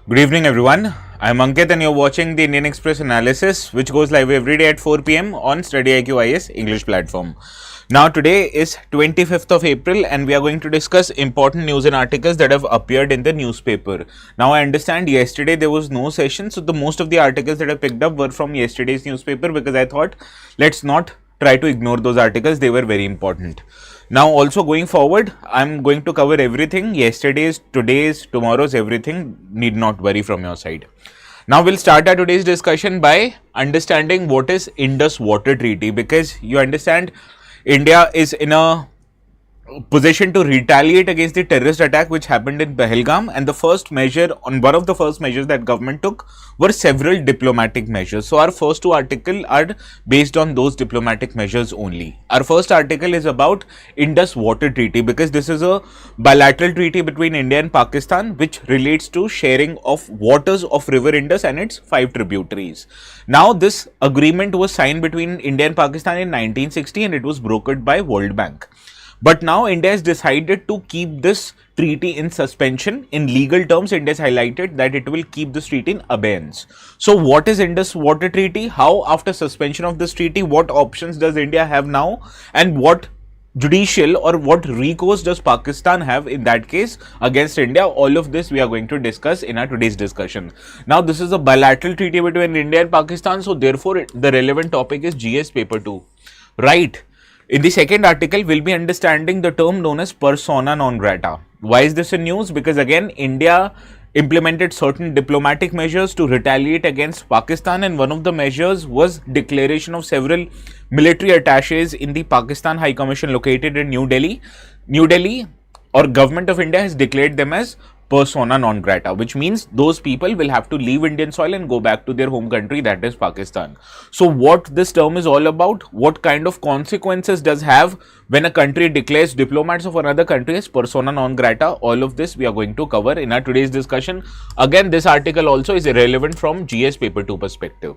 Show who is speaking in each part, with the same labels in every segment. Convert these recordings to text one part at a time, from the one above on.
Speaker 1: Good evening, everyone. I'm Ankit, and you're watching the Indian Express analysis, which goes live every day at 4 p.m. on StudyIQ IS English platform. Now, today is 25th of April, and we are going to discuss important news and articles that have appeared in the newspaper. Now, I understand yesterday there was no session, so the most of the articles that I picked up were from yesterday's newspaper because I thought let's not try to ignore those articles. They were very important. Now, also going forward, I'm going to cover everything, yesterday's, today's, tomorrow's, everything. Need not worry from your side. Now, we'll start our today's discussion by understanding what is Indus Water Treaty, because you understand India is in a position to retaliate against the terrorist attack which happened in Pahalgam, and the first measure, on one of the first measures that government took, were several diplomatic measures. So our first two articles are based on those diplomatic measures only. Our first article is about Indus Water Treaty, because this is a bilateral treaty between India and Pakistan which relates to sharing of waters of river Indus and its 5 tributaries. Now, this agreement was signed between India and Pakistan in 1960 and it was brokered by World Bank. But now India has decided to keep this treaty in suspension. In legal terms, India has highlighted that it will keep this treaty in abeyance. So what is Indus Water Treaty? How, after suspension of this treaty, what options does India have now? And what judicial or what recourse does Pakistan have in that case against India? All of this we are going to discuss in our today's discussion. Now, this is a bilateral treaty between India and Pakistan. So therefore, the relevant topic is GS paper 2. Right. In the second article, we'll be understanding the term known as persona non grata. Why is this in news? Because again, India implemented certain diplomatic measures to retaliate against Pakistan, and one of the measures was declaration of several military attaches in the Pakistan High Commission located in New Delhi. New Delhi, or government of India, has declared them as persona non grata, which means those people will have to leave Indian soil and go back to their home country, that is Pakistan. So what this term is all about, what kind of consequences does have when a country declares diplomats of another country as persona non grata, all of this we are going to cover in our today's discussion. Again, this article also is relevant from GS paper 2 perspective.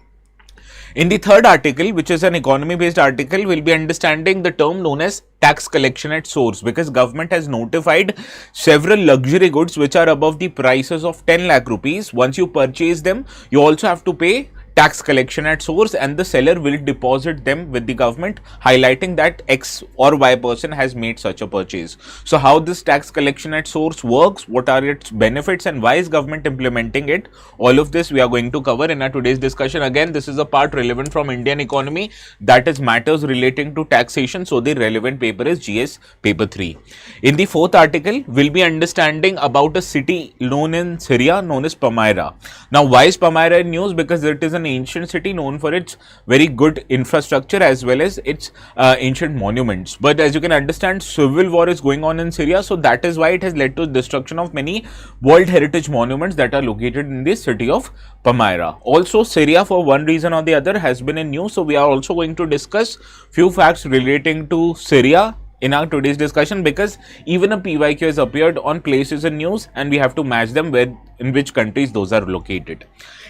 Speaker 1: In the third article, which is an economy based article, we'll be understanding the term known as tax collection at source, because government has notified several luxury goods which are above the prices of 10 lakh rupees. Once you purchase them, you also have to pay tax collection at source, and the seller will deposit them with the government, highlighting that X or Y person has made such a purchase. So how this tax collection at source works, what are its benefits, and why is government implementing it, all of this we are going to cover in our today's discussion. Again, this is a part relevant from Indian economy, that is matters relating to taxation. So the relevant paper is GS paper 3. In the fourth article, we'll be understanding about a city known in Syria known as Palmyra. Now, why is Palmyra in news? Because it is an ancient city known for its very good infrastructure as well as its ancient monuments. But as you can understand, civil war is going on in Syria, so that is why it has led to destruction of many World Heritage monuments that are located in the city of Palmyra. Also, Syria, for one reason or the other, has been in news, so we are also going to discuss few facts relating to Syria in our today's discussion, because even a PYQ has appeared on places in news and we have to match them with in which countries those are located.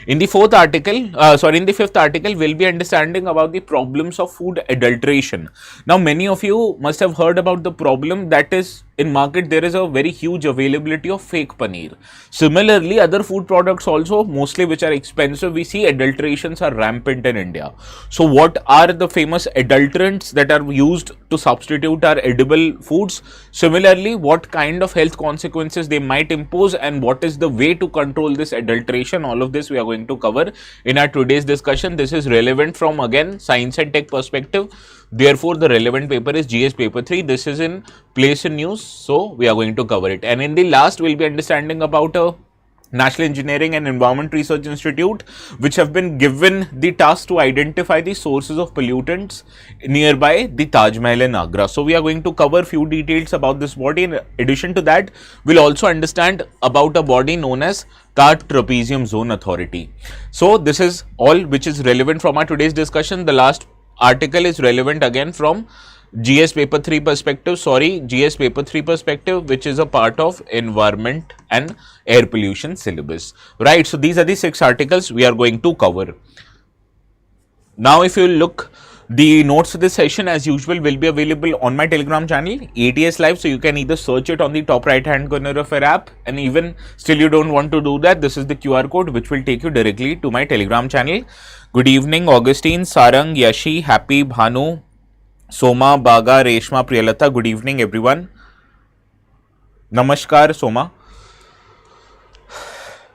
Speaker 1: In the fifth article, we'll be understanding about the problems of food adulteration. Now, many of you must have heard about the problem that is in market. There is a very huge availability of fake paneer. Similarly, other food products also, mostly which are expensive, we see adulterations are rampant in India. So what are the famous adulterants that are used to substitute our edible foods? Similarly, what kind of health consequences they might impose, and what is the way to control this adulteration? All of this we are going to cover in our today's discussion. This is relevant from, again, science and tech perspective. Therefore, the relevant paper is GS paper 3. This is in place in news, so we are going to cover it. And in the last, we'll be understanding about a National Engineering and Environment Research Institute, which have been given the task to identify the sources of pollutants nearby the Taj Mahal in Agra. So we are going to cover few details about this body. In addition to that, we'll also understand about a body known as Taj Trapezium Zone Authority. So this is all which is relevant from our today's discussion. The last article is relevant again from GS paper 3 perspective, which is a part of environment and air pollution syllabus, right? So these are the 6 articles we are going to cover. Now, if you look The notes for this session as usual will be available on my Telegram channel ATS Live, so you can either search it on the top right hand corner of your app, and even still you don't want to do that, this is the QR code which will take you directly to my Telegram channel. Good evening Augustine, Sarang, Yashi, Happy, Bhanu, Soma, Baga, Reshma, Priyalata. Good evening everyone. Namaskar Soma.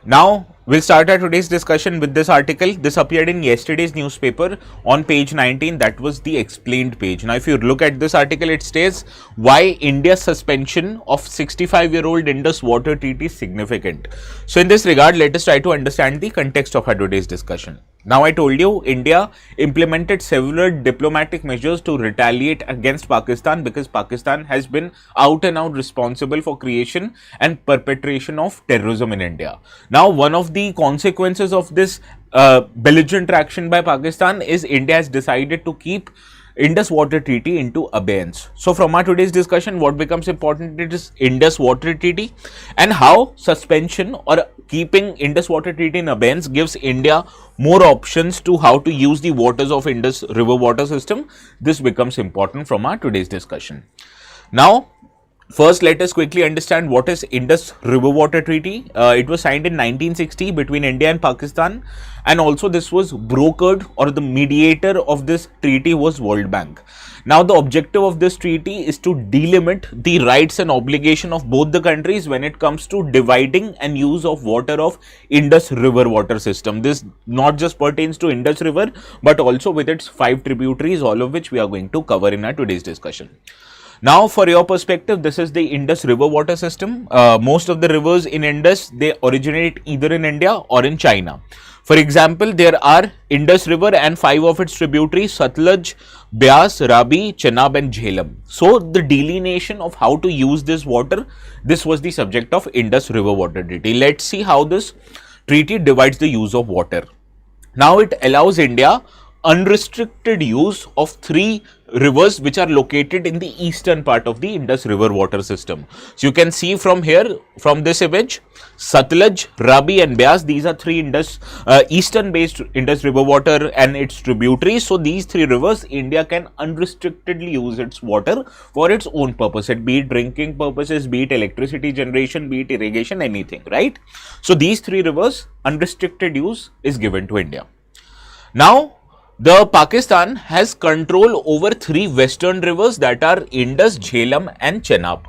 Speaker 1: Now we'll start our today's discussion with this article. This appeared in yesterday's newspaper on page 19. That was the explained page. Now if you look at this article, it states why India's suspension of 65-year-old Indus water treaty is significant. So in this regard, let us try to understand the context of our today's discussion. Now I told you India implemented several diplomatic measures to retaliate against Pakistan because Pakistan has been out and out responsible for creation and perpetration of terrorism in India. Now one of the consequences of this belligerent action by Pakistan is India has decided to keep Indus Water Treaty into abeyance. So from our today's discussion, what becomes important is Indus Water Treaty and how suspension or keeping Indus Water Treaty in abeyance gives India more options to how to use the waters of Indus river water system. This becomes important from our today's discussion. Now, first, let us quickly understand what is Indus River Water Treaty. It was signed in 1960 between India and Pakistan, and also this was brokered, or the mediator of this treaty was World Bank. Now the objective of this treaty is to delimit the rights and obligation of both the countries when it comes to dividing and use of water of Indus River water system. This not just pertains to Indus River but also with its 5 tributaries, all of which we are going to cover in our today's discussion. Now for your perspective, this is the Indus River water system. Most of the rivers in Indus, they originate either in India or in China. For example, there are Indus River and 5 of its tributaries: Satluj, Beas, Ravi, Chenab and Jhelum. So the delineation of how to use this water, this was the subject of Indus River Water Treaty. Let's see how this treaty divides the use of water. Now it allows India unrestricted use of 3 rivers which are located in the eastern part of the Indus River water system. So you can see from here, from this image, Satluj, Ravi and Beas, these are 3 eastern based Indus River water and its tributaries. So these 3 rivers, India can unrestrictedly use its water for its own purpose, be it drinking purposes, be it electricity generation, be it irrigation, anything, right? So these 3 rivers, unrestricted use is given to India. Now the Pakistan has control over 3 western rivers, that are Indus, Jhelum and Chenab.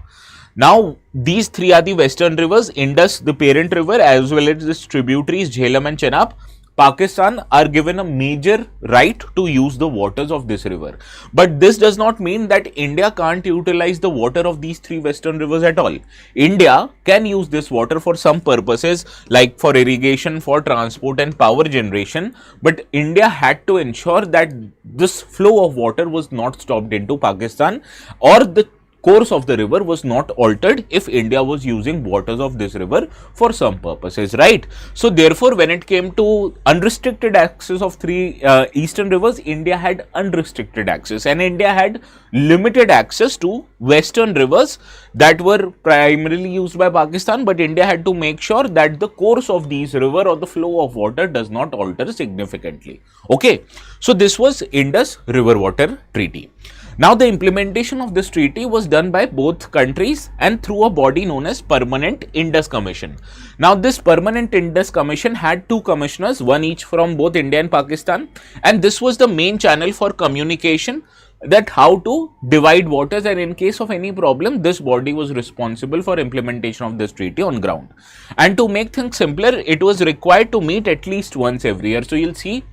Speaker 1: Now these 3 are the western rivers: Indus, the parent river, as well as its tributaries Jhelum and Chenab. Pakistan are given a major right to use the waters of this river. But this does not mean that India can't utilize the water of these 3 western rivers at all. India can use this water for some purposes, like for irrigation, for transport and power generation. But India had to ensure that this flow of water was not stopped into Pakistan, or the course of the river was not altered if India was using waters of this river for some purposes, right? So therefore, when it came to unrestricted access of 3 eastern rivers, India had unrestricted access, and India had limited access to western rivers that were primarily used by Pakistan, but India had to make sure that the course of these river or the flow of water does not alter significantly. Okay, so this was Indus River Water Treaty. Now the implementation of this treaty was done by both countries and through a body known as Permanent Indus Commission. Now this Permanent Indus Commission had 2 commissioners, one each from both India and Pakistan, and this was the main channel for communication, that how to divide waters, and in case of any problem, this body was responsible for implementation of this treaty on ground. And to make things simpler, it was required to meet at least once every year. So you'll see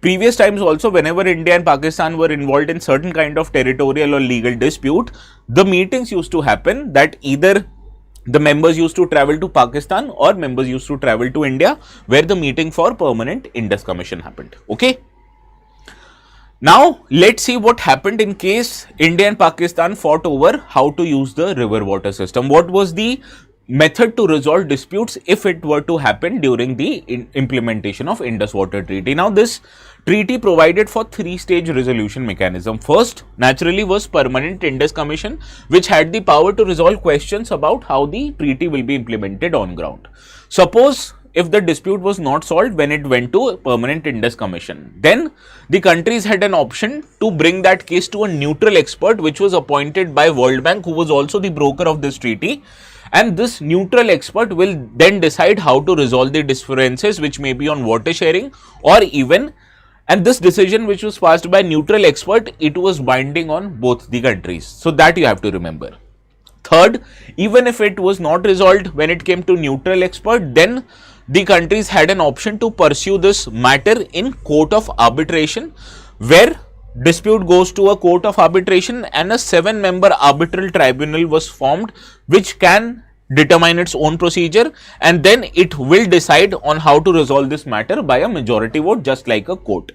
Speaker 1: previous times also, whenever India and Pakistan were involved in certain kind of territorial or legal dispute, the meetings used to happen that either the members used to travel to Pakistan or members used to travel to India, where the meeting for Permanent Indus Commission happened. Okay. Now let's see what happened in case India and Pakistan fought over how to use the river water system. What was the method to resolve disputes if it were to happen during the implementation of Indus Water Treaty? Now this treaty provided for 3-stage resolution mechanism. First, naturally, was Permanent Indus Commission, which had the power to resolve questions about how the treaty will be implemented on ground. Suppose if the dispute was not solved when it went to Permanent Indus Commission. Then the countries had an option to bring that case to a neutral expert, which was appointed by World Bank, who was also the broker of this treaty. And this neutral expert will then decide how to resolve the differences, which may be on water sharing or even, and this decision which was passed by neutral expert, it was binding on both the countries. So that you have to remember. Third, even if it was not resolved when it came to neutral expert, then the countries had an option to pursue this matter in court of arbitration, where dispute goes to a court of arbitration and a 7-member arbitral tribunal was formed, which can determine its own procedure, and then it will decide on how to resolve this matter by a majority vote, just like a court.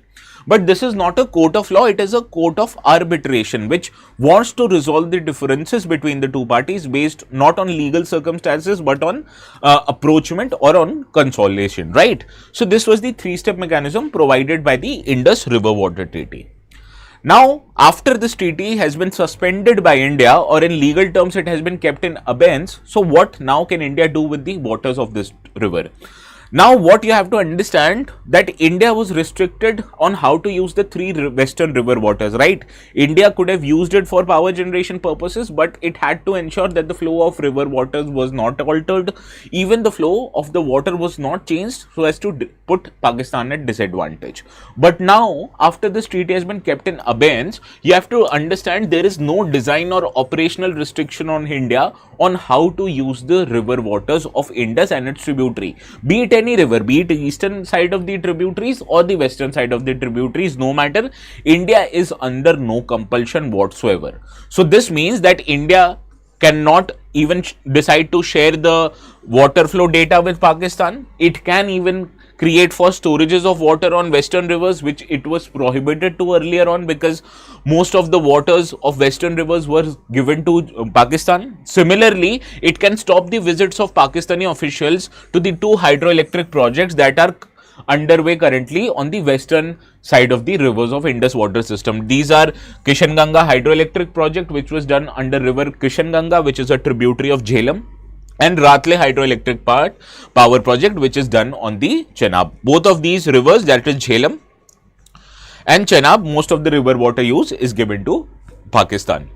Speaker 1: But this is not a court of law, it is a court of arbitration, which wants to resolve the differences between the two parties based not on legal circumstances but on approachment or on consolation, right? So this was the 3-step mechanism provided by the Indus River Water Treaty. Now, after this treaty has been suspended by India, or in legal terms it has been kept in abeyance, so what now can India do with the waters of this river? Now, what you have to understand, that India was restricted on how to use the 3 western river waters, right? India could have used it for power generation purposes, but it had to ensure that the flow of river waters was not altered. Even the flow of the water was not changed so as to put Pakistan at disadvantage. But now, after this treaty has been kept in abeyance, you have to understand there is no design or operational restriction on India on how to use the river waters of Indus and its tributary. Be it any river, be it eastern side of the tributaries or the western side of the tributaries, no matter, India is under no compulsion whatsoever. So this means that India cannot even decide to share the water flow data with Pakistan. It can even create for storages of water on western rivers, which it was prohibited to earlier on, because most of the waters of western rivers were given to Pakistan. Similarly, it can stop the visits of Pakistani officials to the 2 hydroelectric projects that are underway currently on the western side of the rivers of Indus water system. These are Kishan Ganga hydroelectric project, which was done under river Kishan Ganga, which is a tributary of Jhelum, and Ratle hydroelectric power project, which is done on the Chenab. Both of these rivers, that is Jhelum and Chenab, most of the river water use is given to Pakistan.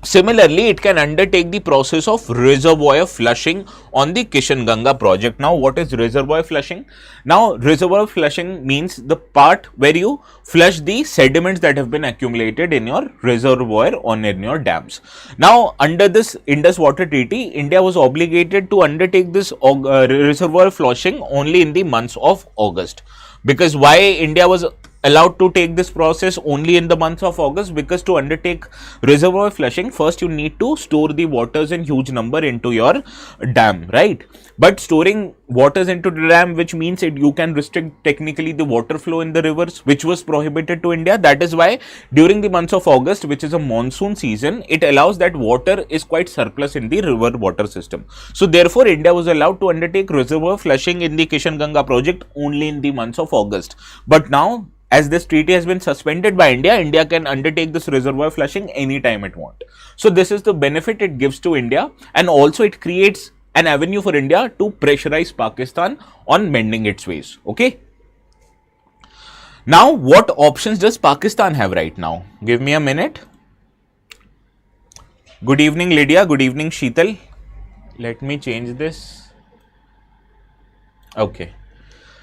Speaker 1: Similarly, it can undertake the process of reservoir flushing on the Kishan Ganga project. Now, what is reservoir flushing? Now, reservoir flushing means the part where you flush the sediments that have been accumulated in your reservoir or in your dams. Now, under this Indus Water Treaty, India was obligated to undertake this reservoir flushing only in the months of August. Because why India was allowed to take this process only in the month of August? Because to undertake reservoir flushing, first you need to store the waters in huge number into your dam, right? But storing waters into the dam, which means you can restrict technically the water flow in the rivers, which was prohibited to India. That is why during the months of August, which is a monsoon season, it allows that water is quite surplus in the river water system. So therefore, India was allowed to undertake reservoir flushing in the Kishan Ganga project only in the months of August. But now, as this treaty has been suspended by India, India can undertake this reservoir flushing anytime it wants. So this is the benefit it gives to India, and also it creates an avenue for India to pressurize Pakistan on mending its ways. Okay. Now, what options does Pakistan have right now? Give me a minute. Good evening, Lydia. Good evening, Sheetal. Let me change this. Okay.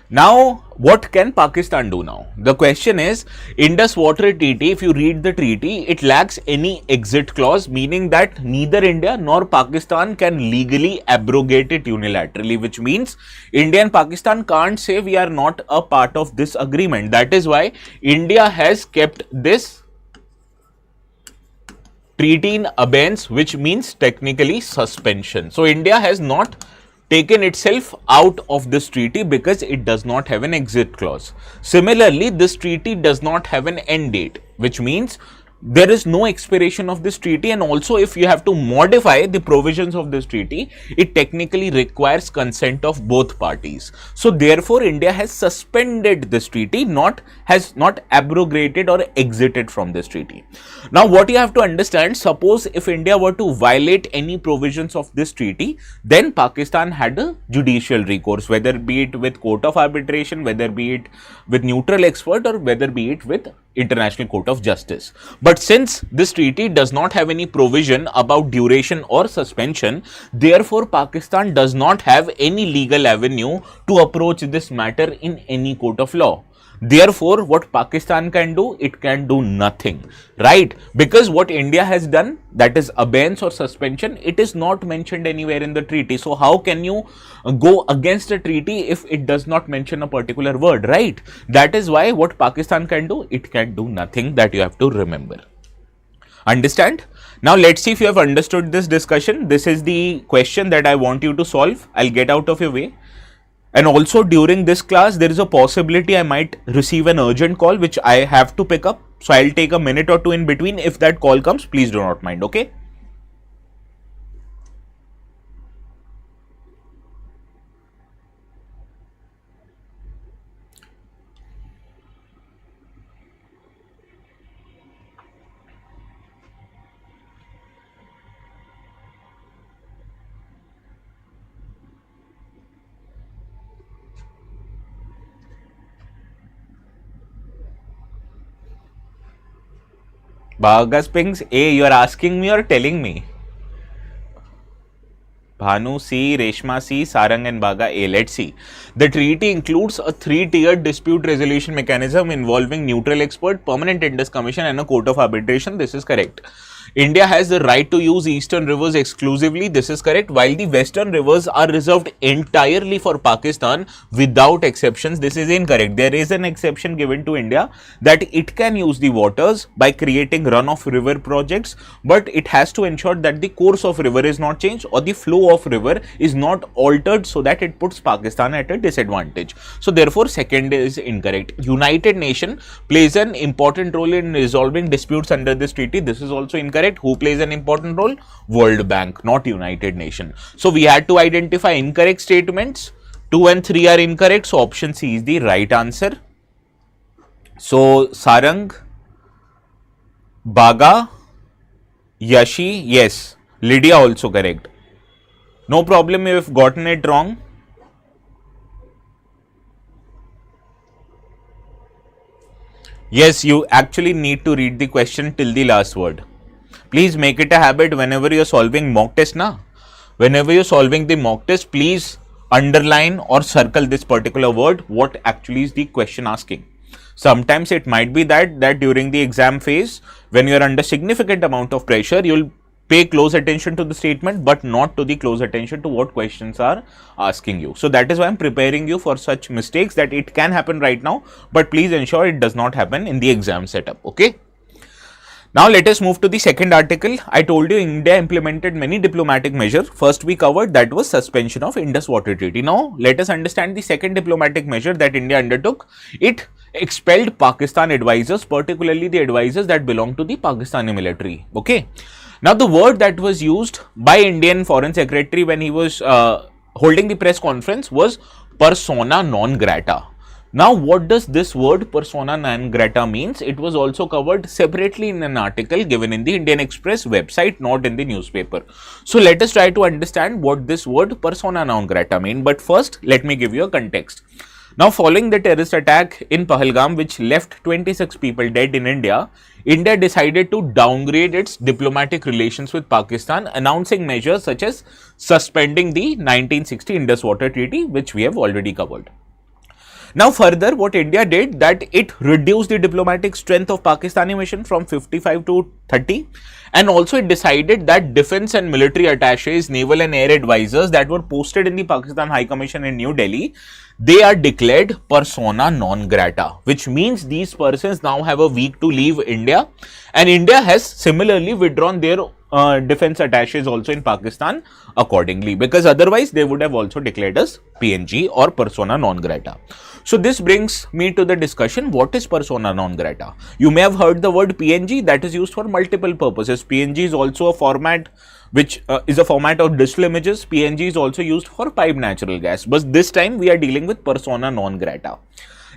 Speaker 1: Now, what can Pakistan do now? The question is, Indus Water Treaty, if you read the treaty, it lacks any exit clause, meaning that neither India nor Pakistan can legally abrogate it unilaterally, which means India and Pakistan can't say we are not a part of this agreement. That is why India has kept this treaty in abeyance, which means technically suspension. So, India has not taken itself out of this treaty because it does not have an exit clause. Similarly, this treaty does not have an end date, which means there is no expiration of this treaty, and also if you have to modify the provisions of this treaty, it technically requires consent of both parties. So therefore India has suspended this treaty, has not abrogated or exited from this treaty. Now what you have to understand, suppose if India were to violate any provisions of this treaty, then Pakistan had a judicial recourse, whether be it with court of arbitration, whether be it with neutral expert, or whether be it with International Court of Justice. But since this treaty does not have any provision about duration or suspension, therefore Pakistan does not have any legal avenue to approach this matter in any court of law. Therefore, what Pakistan can do, it can do nothing, right? Because what India has done, that is abeyance or suspension, it is not mentioned anywhere in the treaty. So how can you go against a treaty if it does not mention a particular word, right? That is why what Pakistan can do, it can do nothing. That you have to remember. Understand? Now let's see if you have understood this discussion. This is the question that I want you to solve. I'll get out of your way. And also during this class, there is a possibility I might receive an urgent call which I have to pick up. So I'll take a minute or two in between. If that call comes, please do not mind, okay? Bhagas Pings, A, you are asking me or telling me? Bhanu C, Reshma C, Sarang and Baga A. Let's see. The treaty includes a 3-tiered dispute resolution mechanism involving neutral expert, permanent indus commission and a court of arbitration. This is correct. India has the right to use eastern rivers exclusively. This is correct. While the western rivers are reserved entirely for Pakistan without exceptions. This is incorrect. There is an exception given to India that it can use the waters by creating run-off river projects, but it has to ensure that the course of river is not changed or the flow of river is not altered so that it puts Pakistan at a disadvantage. So therefore second is incorrect. United Nations plays an important role in resolving disputes under this treaty. This is also incorrect. Who plays an important role? World Bank, not United Nations. So we had to identify incorrect statements. 2 and 3 are incorrect. So option C is the right answer. So Sarang, Baga, Yashi, yes. Lydia also correct. No problem if you've gotten it wrong. Yes, you actually need to read the question till the last word. Please make it a habit whenever you are solving mock test na. Whenever you are solving the mock test, please underline or circle this particular word, what actually is the question asking. Sometimes it might be that during the exam phase, when you are under significant amount of pressure, you will pay close attention to the statement, but not to the close attention to what questions are asking you. So that is why I am preparing you for such mistakes, that it can happen right now, but please ensure it does not happen in the exam setup, okay? Now let us move to the second article. I told you India implemented many diplomatic measures. First we covered, that was suspension of Indus Water Treaty. Now let us understand the second diplomatic measure that India undertook. It expelled Pakistan advisors, particularly the advisors that belong to the Pakistani military. Okay. Now the word that was used by Indian Foreign Secretary when he was holding the press conference was persona non grata. Now, what does this word persona non grata means? It was also covered separately in an article given in the Indian Express website, not in the newspaper. So, let us try to understand what this word persona non grata means. But first, let me give you a context. Now, following the terrorist attack in Pahalgam, which left 26 people dead in India, India decided to downgrade its diplomatic relations with Pakistan, announcing measures such as suspending the 1960 Indus Water Treaty, which we have already covered. Now further, what India did, that it reduced the diplomatic strength of Pakistani mission from 55 to 30, and also it decided that defense and military attaches, naval and air advisors that were posted in the Pakistan High Commission in New Delhi, they are declared persona non grata, which means these persons now have a week to leave India, and India has similarly withdrawn their defense attaches also in Pakistan accordingly, because otherwise they would have also declared us PNG or persona non grata. So this brings me to the discussion, what is persona non grata? You may have heard the word PNG, that is used for multiple purposes. PNG is also a format which is a format of digital images. PNG is also used for piped natural gas, but this time we are dealing with persona non grata.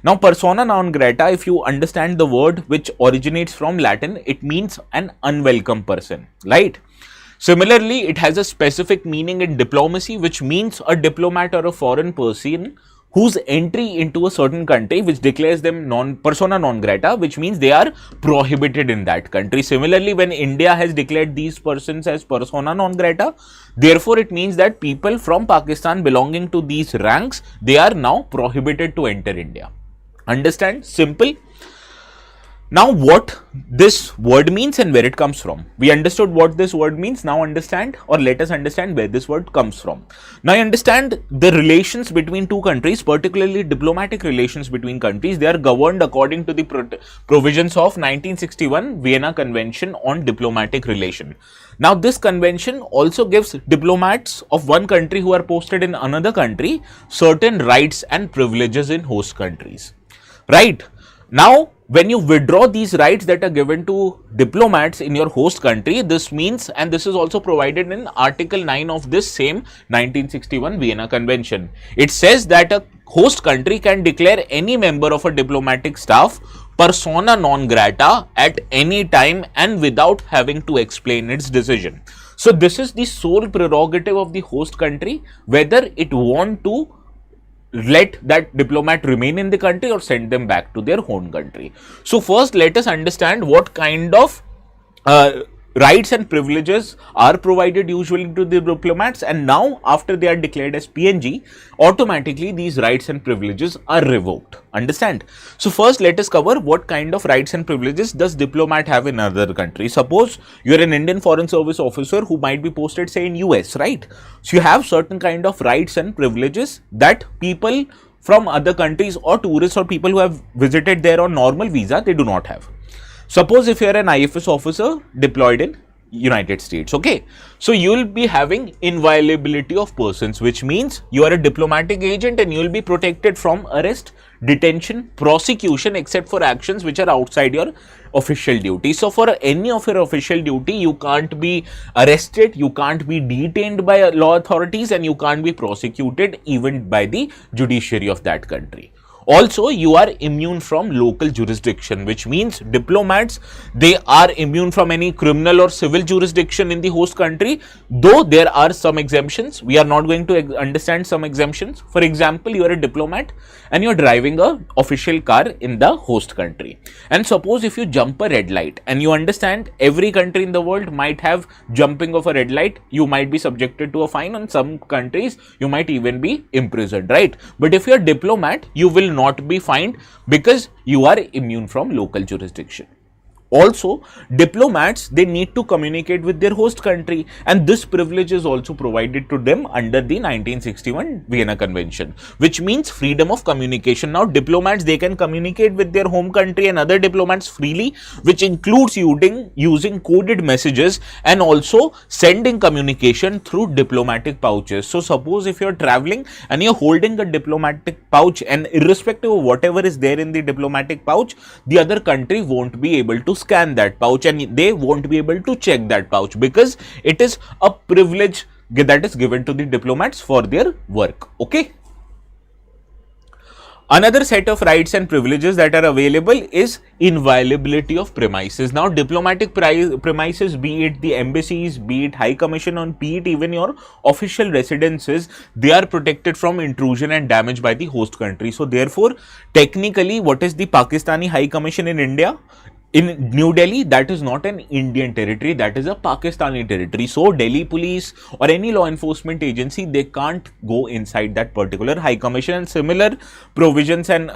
Speaker 1: Now, persona non grata, if you understand the word which originates from Latin, it means an unwelcome person, right? Similarly, it has a specific meaning in diplomacy, which means a diplomat or a foreign person whose entry into a certain country which declares them persona non grata, which means they are prohibited in that country. Similarly, when India has declared these persons as persona non grata, therefore it means that people from Pakistan belonging to these ranks, they are now prohibited to enter India. Understand? Simple. Now, what this word means and where it comes from. We understood what this word means. Now understand, or let us understand where this word comes from. Now you understand the relations between two countries, particularly diplomatic relations between countries. They are governed according to the provisions of 1961 Vienna Convention on Diplomatic Relation. Now this convention also gives diplomats of one country who are posted in another country certain rights and privileges in host countries. Right? Now, when you withdraw these rights that are given to diplomats in your host country, this means, and this is also provided in Article 9 of this same 1961 Vienna Convention. It says that a host country can declare any member of a diplomatic staff persona non grata at any time and without having to explain its decision. So, this is the sole prerogative of the host country, whether it want to let that diplomat remain in the country or send them back to their home country. So first, let us understand what kind of rights and privileges are provided usually to the diplomats, and now after they are declared as PNG, automatically these rights and privileges are revoked. Understand? So first, let us cover what kind of rights and privileges does diplomat have in other countries. Suppose you are an Indian Foreign Service officer who might be posted, say, in US, right? So you have certain kind of rights and privileges that people from other countries or tourists or people who have visited there on normal visa, they do not have. Suppose if you are an IFS officer deployed in United States, okay, so you will be having inviolability of persons, which means you are a diplomatic agent and you will be protected from arrest, detention, prosecution, except for actions which are outside your official duty. So for any of your official duty, you can't be arrested, you can't be detained by law authorities, and you can't be prosecuted even by the judiciary of that country. Also, you are immune from local jurisdiction, which means diplomats, they are immune from any criminal or civil jurisdiction in the host country, though there are some exemptions. We are not going to understand some exemptions. For example, you are a diplomat and you are driving a official car in the host country. And suppose if you jump a red light, and you understand every country in the world might have jumping of a red light, you might be subjected to a fine. In some countries, you might even be imprisoned, right? But if you are a diplomat, you will not be fined because you are immune from local jurisdiction. Also, diplomats, they need to communicate with their host country, and this privilege is also provided to them under the 1961 Vienna Convention, which means freedom of communication. Now, diplomats, they can communicate with their home country and other diplomats freely, which includes using coded messages and also sending communication through diplomatic pouches. So, suppose if you're traveling and you're holding a diplomatic pouch, and irrespective of whatever is there in the diplomatic pouch, the other country won't be able to scan that pouch and they won't be able to check that pouch, because it is a privilege that is given to the diplomats for their work. Okay. Another set of rights and privileges that are available is inviolability of premises. Now, diplomatic premises, be it the embassies, be it High Commission, be it even your official residences, they are protected from intrusion and damage by the host country. So, therefore, technically, what is the Pakistani High Commission in India? In New Delhi, that is not an Indian territory, that is a Pakistani territory. So, Delhi police or any law enforcement agency, they can't go inside that particular High Commission, and similar provisions and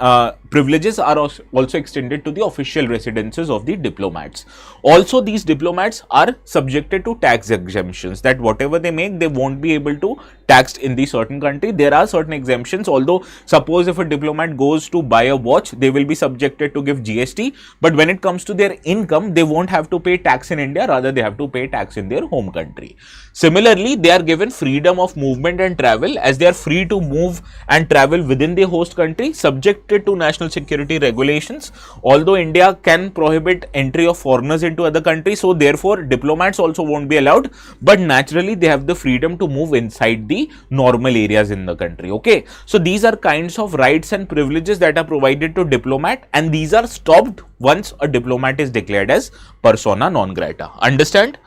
Speaker 1: privileges are also extended to the official residences of the diplomats. Also, these diplomats are subjected to tax exemptions, that whatever they make, they won't be able to taxed in the certain country. There are certain exemptions, although suppose if a diplomat goes to buy a watch, they will be subjected to give GST, but when it comes to their income, they won't have to pay tax in India, rather they have to pay tax in their home country. Similarly, they are given freedom of movement and travel, as they are free to move and travel within the host country, subjected to national security regulations. Although India can prohibit entry of foreigners into other countries, so therefore diplomats also won't be allowed, but naturally they have the freedom to move inside the normal areas in the country. Okay, so these are kinds of rights and privileges that are provided to diplomat, and these are stopped once a diplomat is declared as persona non grata. Understand?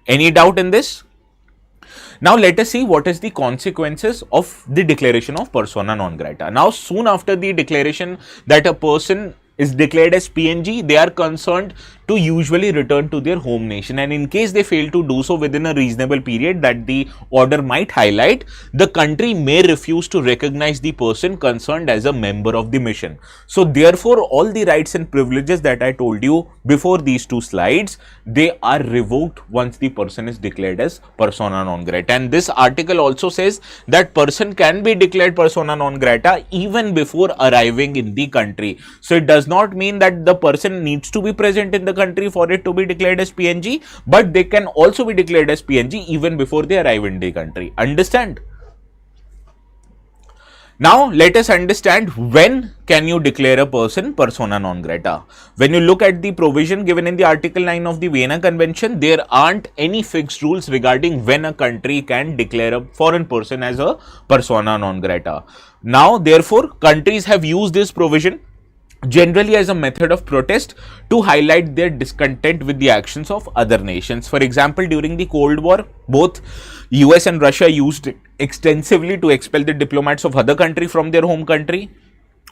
Speaker 1: Any doubt in this? Now let us see what is the consequences of the declaration of persona non grata. Now soon after the declaration that a person is declared as PNG, they are concerned to usually return to their home nation, and in case they fail to do so within a reasonable period that the order might highlight, the country may refuse to recognize the person concerned as a member of the mission. So therefore all the rights and privileges that I told you before these two slides, they are revoked once the person is declared as persona non grata. And this article also says that person can be declared persona non grata even before arriving in the country. So it does not mean that the person needs to be present in the country for it to be declared as PNG, but they can also be declared as PNG even before they arrive in the country. Understand? Now let us understand when can you declare a person persona non grata. When you look at the provision given in the Article 9 of the Vienna Convention, there aren't any fixed rules regarding when a country can declare a foreign person as a persona non grata. Now therefore countries have used this provision generally as a method of protest to highlight their discontent with the actions of other nations. For example, during the Cold War, both US and Russia used it extensively to expel the diplomats of other country from their home country.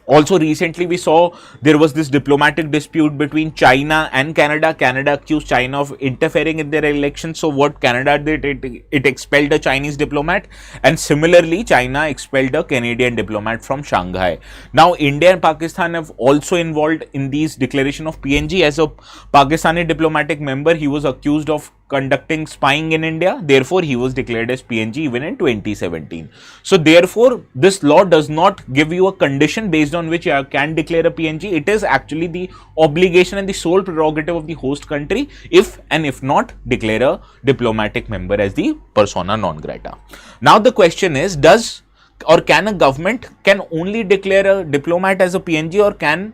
Speaker 1: Also recently we saw there was this diplomatic dispute between China and Canada. Canada accused China of interfering in their elections. So what Canada did, it expelled a Chinese diplomat, and similarly China expelled a Canadian diplomat from Shanghai. Now India and Pakistan have also involved in these declaration of PNG. As a Pakistani diplomatic member, he was accused of conducting spying in India, therefore he was declared as PNG even in 2017. So therefore this law does not give you a condition based on which you can declare a PNG. It is actually the obligation and the sole prerogative of the host country if and if not declare a diplomatic member as the persona non grata. Now the question is, does or can a government can only declare a diplomat as a PNG, or can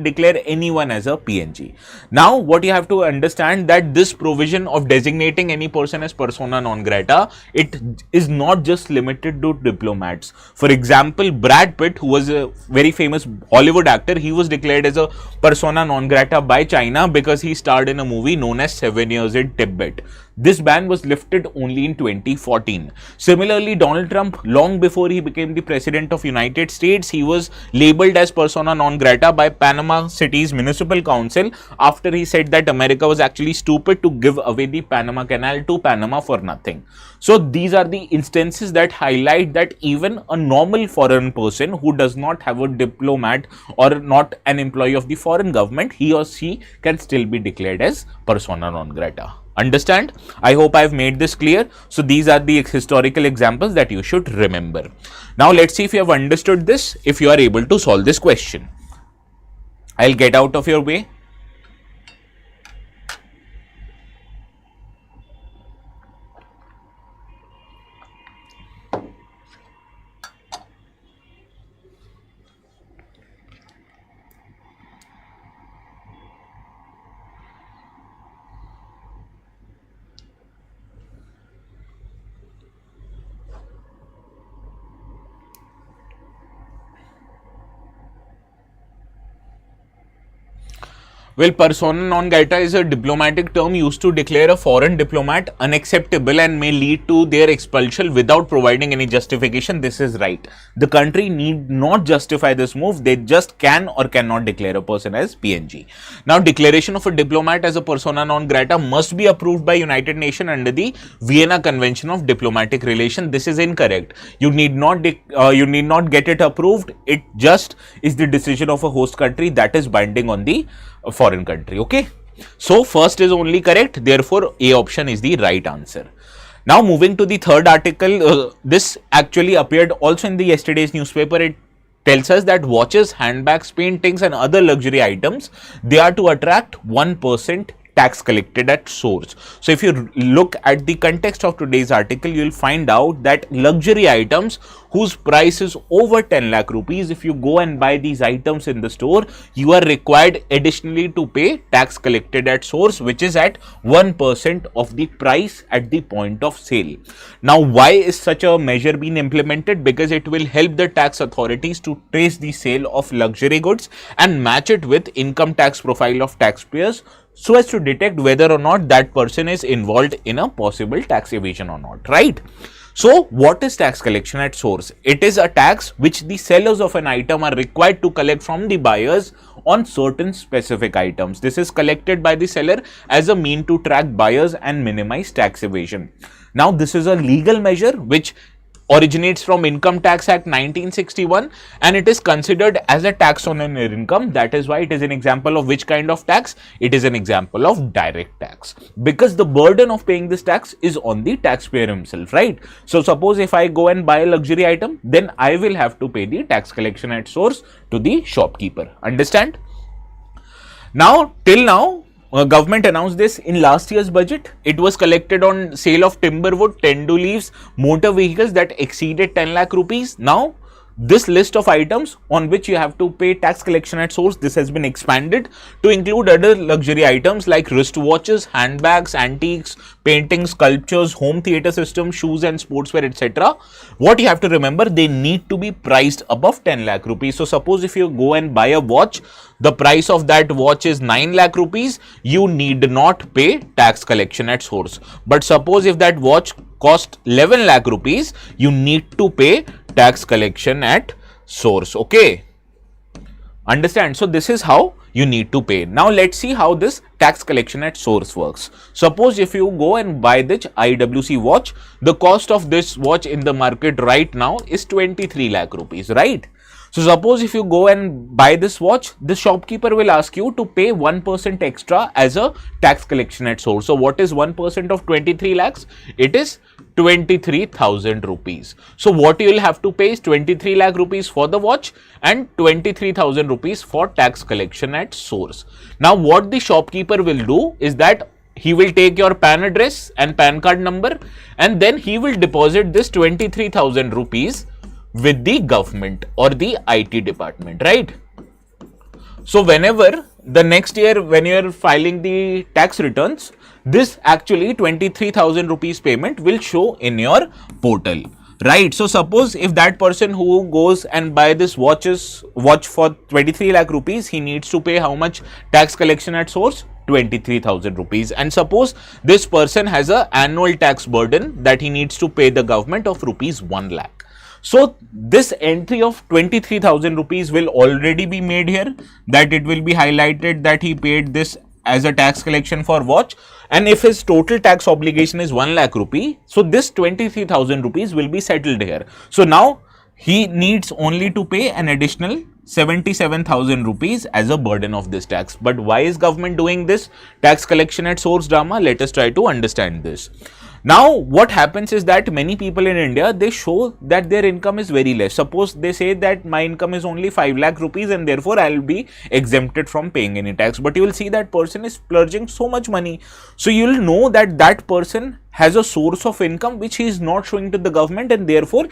Speaker 1: declare anyone as a PNG? Now what you have to understand that this provision of designating any person as persona non grata, it is not just limited to diplomats. For example, Brad Pitt, who was a very famous Hollywood actor, he was declared as a persona non grata by China because he starred in a movie known as 7 Years in Tibet. This ban was lifted only in 2014. Similarly, Donald Trump, long before he became the president of United States, he was labeled as persona non grata by Panama City's Municipal Council after he said that America was actually stupid to give away the Panama Canal to Panama for nothing. So these are the instances that highlight that even a normal foreign person who does not have a diplomat or not an employee of the foreign government, he or she can still be declared as persona non grata. Understand? I hope I have made this clear. So these are the historical examples that you should remember. Now let's see if you have understood this, if you are able to solve this question. I'll get out of your way. Well, persona non grata is a diplomatic term used to declare a foreign diplomat unacceptable and may lead to their expulsion without providing any justification. This is right. The country need not justify this move. They just can or cannot declare a person as PNG. Now, declaration of a diplomat as a persona non grata must be approved by United Nations under the Vienna Convention of Diplomatic Relations. This is incorrect. You need not get it approved. It just is the decision of a host country that is binding on the foreign country. Okay, so first is only correct, therefore A option is the right answer. Now moving to the third article, this actually appeared also in the yesterday's newspaper. It tells us that watches, handbags, paintings and other luxury items, they are to attract 1% tax collected at source. So if you look at the context of today's article, you will find out that luxury items whose price is over 10 lakh rupees, if you go and buy these items in the store, you are required additionally to pay tax collected at source, which is at 1% of the price at the point of sale. Now, why is such a measure being implemented? Because it will help the tax authorities to trace the sale of luxury goods and match it with income tax profile of taxpayers, so as to detect whether or not that person is involved in a possible tax evasion or not, right? So what is tax collection at source? It is a tax which the sellers of an item are required to collect from the buyers on certain specific items. This is collected by the seller as a mean to track buyers and minimize tax evasion. Now, this is a legal measure which originates from Income Tax Act 1961 and it is considered as a tax on an income. That is why it is an example of which kind of tax? It is an example of direct tax, because the burden of paying this tax is on the taxpayer himself, right? So suppose if I go and buy a luxury item, then I will have to pay the tax collection at source to the shopkeeper. Understand? Now, till now, government announced this in last year's budget. It was collected on sale of timber wood, tendu leaves, motor vehicles that exceeded 10 lakh rupees. Now, this list of items on which you have to pay tax collection at source, this has been expanded to include other luxury items like wristwatches, handbags, antiques, paintings, sculptures, home theater systems, shoes and sportswear, etc. What you have to remember, they need to be priced above 10 lakh rupees. So suppose if you go and buy a watch, the price of that watch is 9 lakh rupees, you need not pay tax collection at source. But suppose if that watch cost 11 lakh rupees, you need to pay tax collection at source. Okay, understand? So this is how you need to pay. Now let's see how this tax collection at source works. Suppose if you go and buy this IWC watch, the cost of this watch in the market right now is 23 lakh rupees, right? So suppose if you go and buy this watch, the shopkeeper will ask you to pay 1% extra as a tax collection at source. So what is 1% of 23 lakhs? It is 23,000 rupees. So what you will have to pay is 23 lakh rupees for the watch and 23,000 rupees for tax collection at source. Now what the shopkeeper will do is that he will take your PAN address and PAN card number and then he will deposit this 23,000 rupees with the government or the IT department, right? So whenever the next year when you are filing the tax returns, this actually 23,000 rupees payment will show in your portal, right? So suppose if that person who goes and buy this watch for 23 lakh rupees, he needs to pay how much tax collection at source? 23,000 rupees. And suppose this person has an annual tax burden that he needs to pay the government of rupees 1 lakh. So this entry of 23,000 rupees will already be made here, that it will be highlighted that he paid this as a tax collection for watch, and if his total tax obligation is 1 lakh rupee, so this 23,000 rupees will be settled here. So now he needs only to pay an additional 77,000 rupees as a burden of this tax. But why is government doing this tax collection at source drama? Let us try to understand this. Now, what happens is that many people in India, they show that their income is very less. Suppose they say that my income is only 5 lakh rupees and therefore I will be exempted from paying any tax. But you will see that person is splurging so much money. So you will know that that person has a source of income which he is not showing to the government and therefore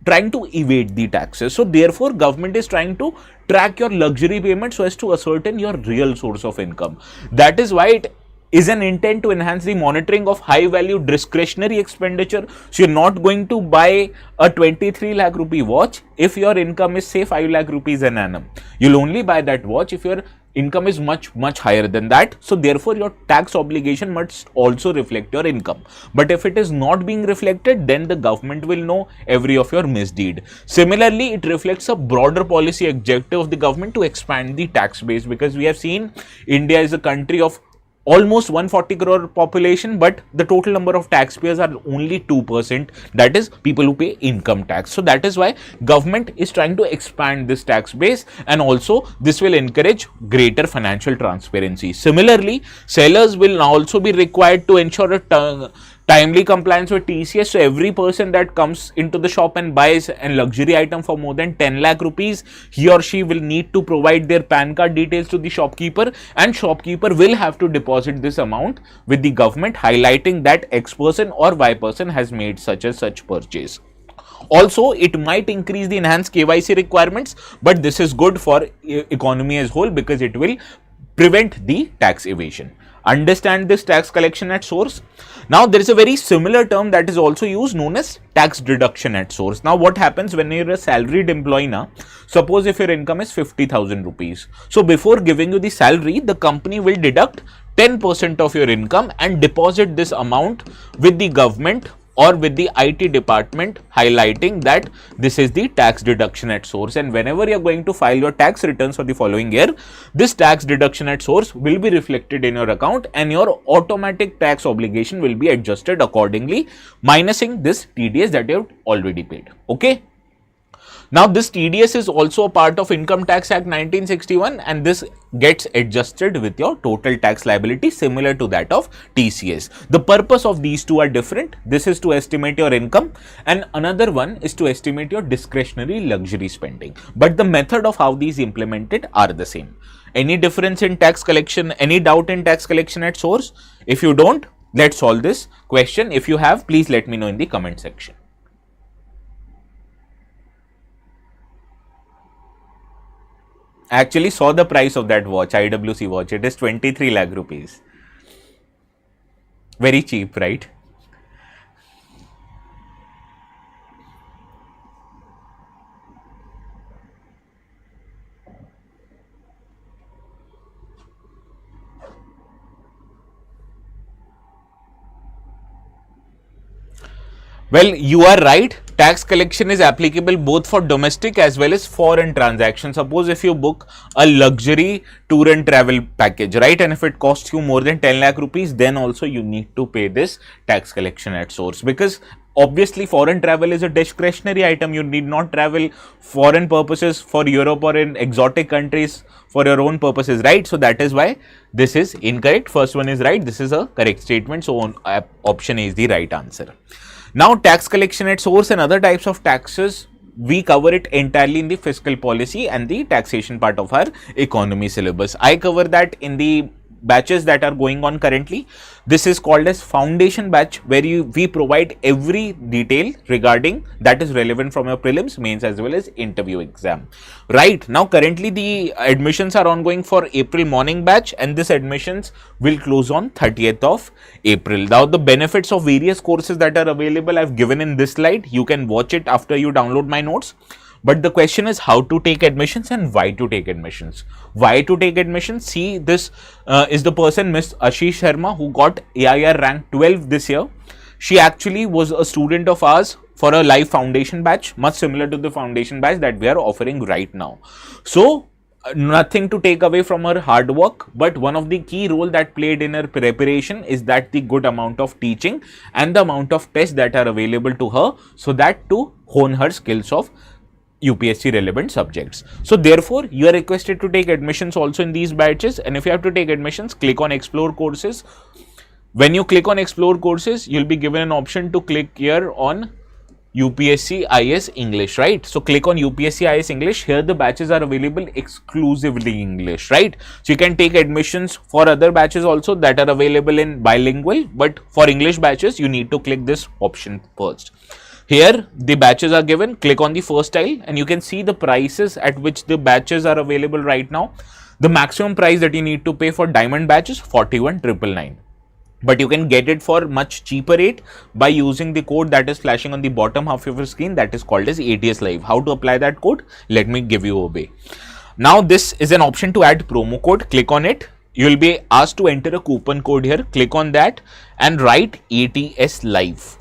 Speaker 1: trying to evade the taxes. So therefore government is trying to track your luxury payment so as to ascertain your real source of income. That is why it is an intent to enhance the monitoring of high value discretionary expenditure. So you're not going to buy a 23 lakh rupee watch if your income is say 5 lakh rupees an annum. You'll only buy that watch if your income is much higher than that. So therefore your tax obligation must also reflect your income. But if it is not being reflected, then the government will know every of your misdeed. Similarly, it reflects a broader policy objective of the government to expand the tax base, because we have seen India is a country of almost 140 crore population, but the total number of taxpayers are only 2%, that is people who pay income tax. So that is why government is trying to expand this tax base, and also this will encourage greater financial transparency. Similarly, sellers will now also be required to ensure a Timely compliance with TCS. So every person that comes into the shop and buys a luxury item for more than 10 lakh rupees, he or she will need to provide their PAN card details to the shopkeeper, and shopkeeper will have to deposit this amount with the government, highlighting that X person or Y person has made such and such purchase. Also, it might increase the enhanced KYC requirements, but this is good for economy as whole because it will prevent the tax evasion. Understand this tax collection at source. Now, there is a very similar term that is also used, known as tax deduction at source. Now, what happens when you're a salaried employee now? Suppose if your income is 50,000 rupees. So, before giving you the salary, the company will deduct 10% of your income and deposit this amount with the government or with the IT department, highlighting that this is the tax deduction at source. And whenever you are going to file your tax returns for the following year, this tax deduction at source will be reflected in your account and your automatic tax obligation will be adjusted accordingly, minusing this TDS that you have already paid. Okay. Now, this TDS is also a part of Income Tax Act 1961, and this gets adjusted with your total tax liability, similar to that of TCS. The purpose of these two are different. This is to estimate your income, and another one is to estimate your discretionary luxury spending. But the method of how these implemented are the same. Any difference in tax collection? Any doubt in tax collection at source? If you don't, let's solve this question. If you have, please let me know in the comment section. Actually saw the price of that watch, IWC watch. It is 23 lakh rupees. Very cheap, right? Well, you are right. Tax collection is applicable both for domestic as well as foreign transactions. Suppose if you book a luxury tour and travel package, right, and if it costs you more than 10 lakh rupees, then also you need to pay this tax collection at source, because obviously foreign travel is a discretionary item. You need not travel foreign purposes for Europe or in exotic countries for your own purposes, right? So that is why this is incorrect. First one is right. This is a correct statement. So option A is the right answer. Now, tax collection at source and other types of taxes, we cover it entirely in the fiscal policy and the taxation part of our economy syllabus. I cover that in the batches that are going on currently. This is called as foundation batch, where we provide every detail regarding that is relevant from your prelims, mains as well as interview exam. Right now, currently the admissions are ongoing for April morning batch, and this admissions will close on 30th of April. Now, the benefits of various courses that are available I've given in this slide. You can watch it after you download my notes. But the question is how to take admissions and why to take admissions. Why to take admissions? See, this is the person, Miss Ashish Sharma, who got AIR rank 12 this year. She actually was a student of ours for a live foundation batch, much similar to the foundation batch that we are offering right now. So, nothing to take away from her hard work, but one of the key role that played in her preparation is that the good amount of teaching and the amount of tests that are available to her, so that to hone her skills of UPSC relevant subjects. So therefore, you are requested to take admissions also in these batches, and if you have to take admissions, click on explore courses. When you click on explore courses, you'll be given an option to click here on UPSC IS English, right? So click on UPSC IS English. Here the batches are available exclusively English, right? So you can take admissions for other batches also that are available in bilingual, but for English batches, you need to click this option first. Here the batches are given. Click on the first tile and you can see the prices at which the batches are available right now. The maximum price that you need to pay for diamond batch is 41,999. But you can get it for much cheaper rate by using the code that is flashing on the bottom half of your screen, that is called as ATS Live. How to apply that code? Let me give you a way. Now this is an option to add promo code. Click on it. You will be asked to enter a coupon code here. Click on that and write ATS Live.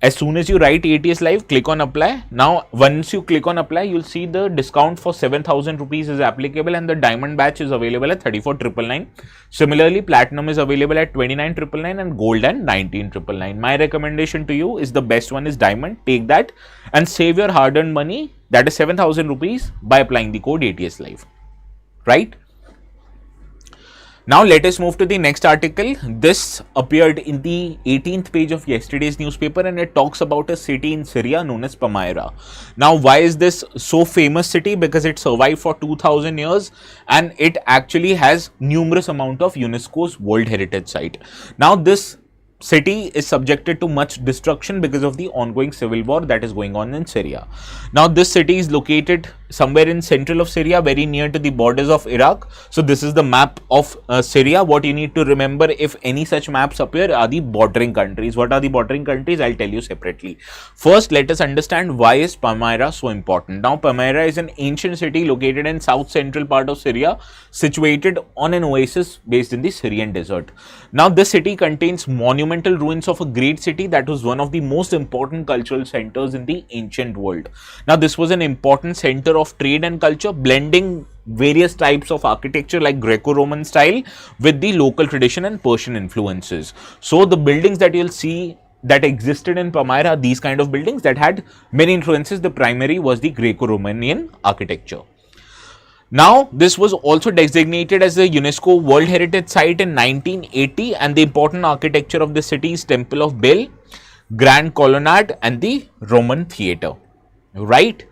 Speaker 1: As soon as you write ATS Live, click on apply. Now, once you click on apply, you'll see the discount for 7,000 rupees is applicable and the diamond batch is available at 34,999. Similarly, platinum is available at 29,999 and gold and 19,999. My recommendation to you is the best one is diamond. Take that and save your hard-earned money, that is 7,000 rupees, by applying the code ATS Live, right? Now let us move to the next article. This appeared in the 18th page of yesterday's newspaper, and it talks about a city in Syria known as Palmyra. Now why is this so famous city? Because it survived for 2000 years and it actually has numerous amount of UNESCO's World Heritage Site. Now this city is subjected to much destruction because of the ongoing civil war that is going on in Syria. Now this city is located somewhere in central of Syria, very near to the borders of Iraq. So this is the map of Syria. What you need to remember if any such maps appear are the bordering countries. What are the bordering countries? I'll tell you separately. First, let us understand why is Palmyra so important. Now Palmyra is an ancient city located in south central part of Syria, situated on an oasis based in the Syrian desert. Now this city contains monumental ruins of a great city that was one of the most important cultural centers in the ancient world. Now this was an important center of trade and culture, blending various types of architecture like Greco-Roman style with the local tradition and Persian influences. So the buildings that you'll see that existed in Palmyra, these kind of buildings that had many influences. The primary was the Greco-Romanian architecture. Now, this was also designated as a UNESCO World Heritage Site in 1980, and the important architecture of the city is Temple of Bel, Grand Colonnade and the Roman Theatre. Right?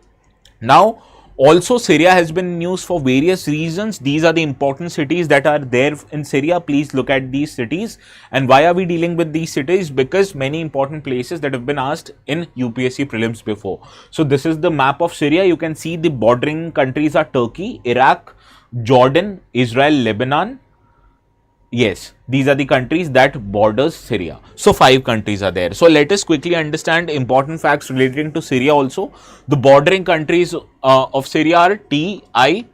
Speaker 1: Now, also Syria has been in news for various reasons. These are the important cities that are there in Syria. Please look at these cities. And why are we dealing with these cities? Because many important places that have been asked in UPSC prelims before. So this is the map of Syria. You can see the bordering countries are Turkey, Iraq, Jordan, Israel, Lebanon. Yes, these are the countries that borders Syria. So 5 countries are there. So let us quickly understand important facts relating to Syria also. The bordering countries of Syria are T-I,